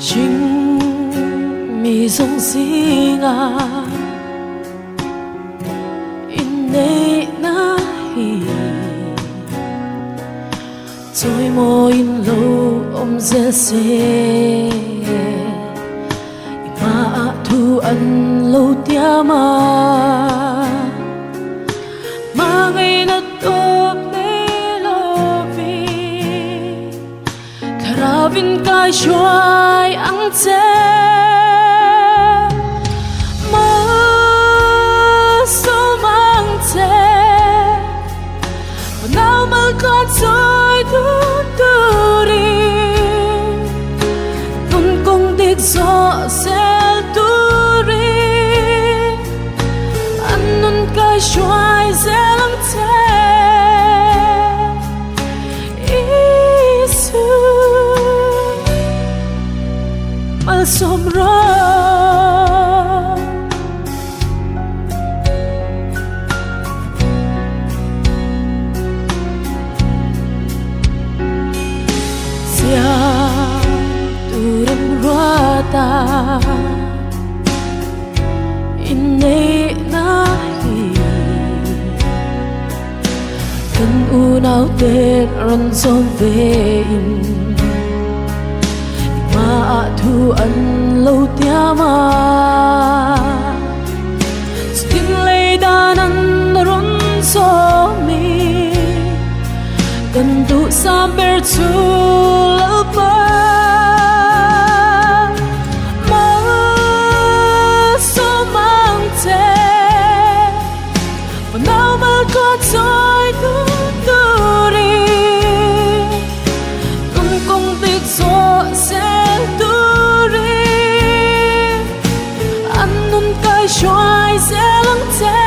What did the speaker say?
情未送思啊，因你那希，在我因路這些，Tuan lo tiama Mangay na top ni lovi Karabin ka shuay ang te Masumang te Panau malkot so'y tuturi Nun kong dig so sel turi Anun ka shuay zelang te Isu Malsomro Ruata Inay nahi Kan unaw ten ron som vein Maatuan lo tiama Stin lay danan ron somi Gandu saber tulapa Tôi tuturi Nung kong tigso sẽ turi Anun kay shuay sẽ lắng te